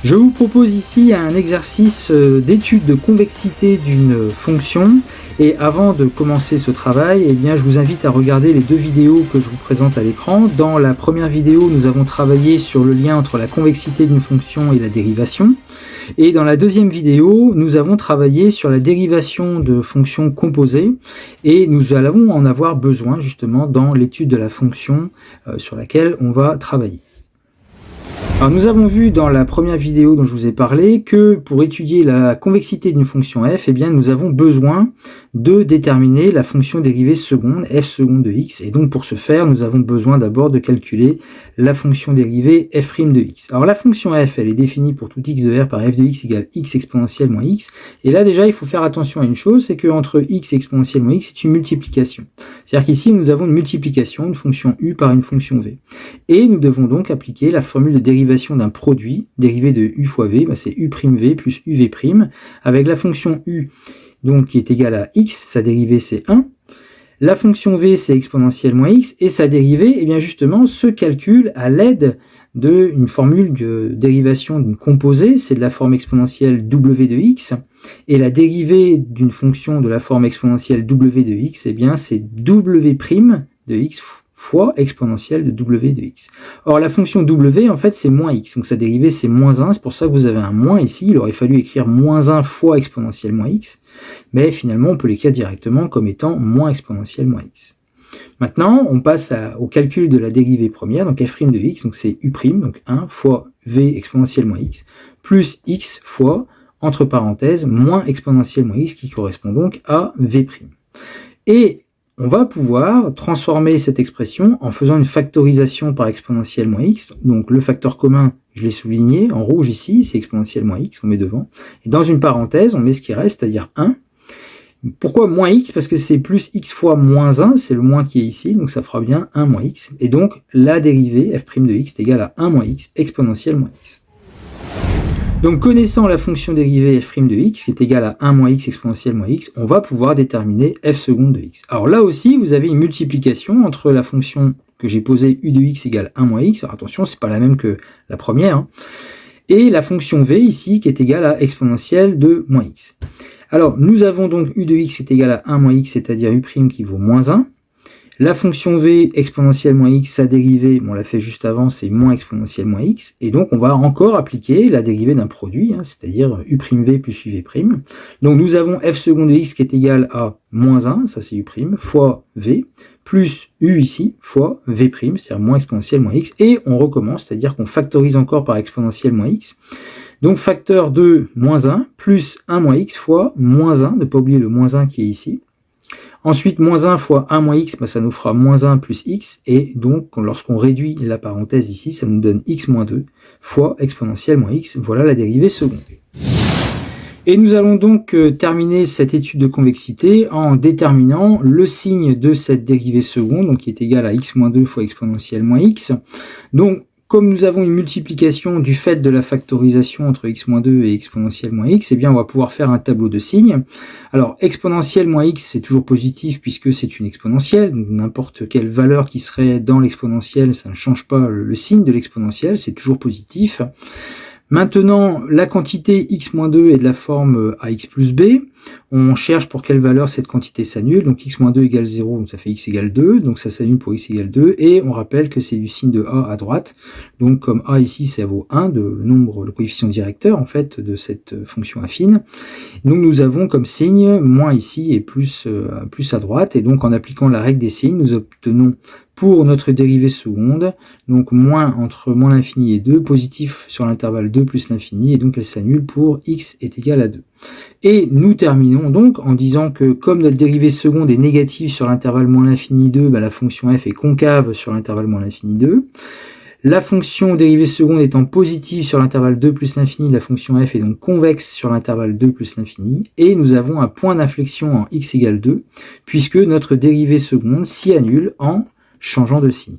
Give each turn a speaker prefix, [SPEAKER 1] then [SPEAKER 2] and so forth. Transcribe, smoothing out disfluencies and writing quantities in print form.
[SPEAKER 1] Je vous propose ici un exercice d'étude de convexité d'une fonction. Et avant de commencer ce travail, je vous invite à regarder les deux vidéos que je vous présente à l'écran. Dans la première vidéo, nous avons travaillé sur le lien entre la convexité d'une fonction et la dérivation. Et dans la deuxième vidéo, nous avons travaillé sur la dérivation de fonctions composées. Et nous allons en avoir besoin justement dans l'étude de la fonction sur laquelle on va travailler. Alors nous avons vu dans la première vidéo dont je vous ai parlé que pour étudier la convexité d'une fonction f, nous avons besoin de déterminer la fonction dérivée seconde, f seconde de x. Et donc pour ce faire, nous avons besoin d'abord de calculer la fonction dérivée f' de x. Alors la fonction f, elle est définie pour tout x de r par f de x égale x exponentielle moins x. Et là déjà, il faut faire attention à une chose, c'est qu'entre x exponentielle moins x, c'est une multiplication. C'est-à-dire qu'ici, nous avons une multiplication, une fonction u par une fonction v. Et nous devons donc appliquer la formule de dérivation d'un produit dérivé de u fois v, c'est u'v plus uv', avec la fonction u donc, qui est égale à x, sa dérivée c'est 1, la fonction v c'est exponentielle moins x, et sa dérivée justement se calcule à l'aide d'une formule de dérivation d'une composée, c'est de la forme exponentielle w de x, et la dérivée d'une fonction de la forme exponentielle w de x, c'est w' de x fois exponentielle de w de x. Or, la fonction w, en fait, c'est moins x, donc sa dérivée, c'est moins 1, c'est pour ça que vous avez un moins ici, il aurait fallu écrire moins 1 fois exponentielle moins x, mais finalement, on peut l'écrire directement comme étant moins exponentielle moins x. Maintenant, on passe au calcul de la dérivée première, donc f' de x, donc c'est u', donc 1 fois v exponentielle moins x, plus x fois, entre parenthèses, moins exponentielle moins x, qui correspond donc à v'. Et on va pouvoir transformer cette expression en faisant une factorisation par exponentielle moins x. Donc le facteur commun, je l'ai souligné, en rouge ici, c'est exponentielle moins x, on met devant. Et dans une parenthèse, on met ce qui reste, c'est-à-dire 1. Pourquoi moins x? Parce que c'est plus x fois moins 1, c'est le moins qui est ici, donc ça fera bien 1 moins x. Et donc la dérivée f' de x est égale à 1 moins x exponentielle moins x. Donc, connaissant la fonction dérivée f' de x, qui est égale à 1 moins x exponentielle moins x, on va pouvoir déterminer f seconde de x. Alors là aussi, vous avez une multiplication entre la fonction que j'ai posée u de x égale 1 moins x, alors attention, c'est pas la même que la première, et la fonction v ici, qui est égale à exponentielle de moins x. Alors, nous avons donc u de x est égal à 1 moins x, c'est-à-dire u' qui vaut moins 1. La fonction v exponentielle moins x, sa dérivée, on l'a fait juste avant, c'est moins exponentielle moins x. Et donc, on va encore appliquer la dérivée d'un produit, c'est-à-dire u'v plus uv'. Donc, nous avons f seconde de x qui est égal à moins 1, ça c'est u', fois v, plus u ici, fois v', c'est-à-dire moins exponentielle moins x. Et on recommence, c'est-à-dire qu'on factorise encore par exponentielle moins x. Donc, facteur de moins 1 plus 1 moins x fois moins 1, ne pas oublier le moins 1 qui est ici. Ensuite, moins 1 fois 1 moins x, ça nous fera moins 1 plus x, et donc, lorsqu'on réduit la parenthèse ici, ça nous donne x moins 2 fois exponentielle moins x. Voilà la dérivée seconde. Et nous allons donc terminer cette étude de convexité en déterminant le signe de cette dérivée seconde, donc qui est égal à x moins 2 fois exponentielle moins x. Donc, comme nous avons une multiplication du fait de la factorisation entre x-2 et exponentielle moins x, on va pouvoir faire un tableau de signes. Alors, exponentielle moins x, c'est toujours positif puisque c'est une exponentielle, donc n'importe quelle valeur qui serait dans l'exponentielle, ça ne change pas le signe de l'exponentielle, c'est toujours positif. Maintenant, la quantité x-2 est de la forme ax plus b. On cherche pour quelle valeur cette quantité s'annule. Donc x-2 égale 0, donc ça fait x égale 2. Donc ça s'annule pour x égale 2. Et on rappelle que c'est du signe de a à droite. Donc comme a ici, ça vaut 1, le coefficient directeur en fait de cette fonction affine. Donc nous avons comme signe moins ici et plus à droite. Et donc en appliquant la règle des signes, nous obtenons pour notre dérivée seconde, donc moins entre moins l'infini et 2, positif sur l'intervalle 2 plus l'infini, et donc elle s'annule pour x est égal à 2. Et nous terminons donc en disant que comme notre dérivée seconde est négative sur l'intervalle moins l'infini 2, la fonction f est concave sur l'intervalle moins l'infini 2. La fonction dérivée seconde étant positive sur l'intervalle 2 plus l'infini, la fonction f est donc convexe sur l'intervalle 2 plus l'infini, et nous avons un point d'inflexion en x égale 2, puisque notre dérivée seconde s'y annule en changeant de signe.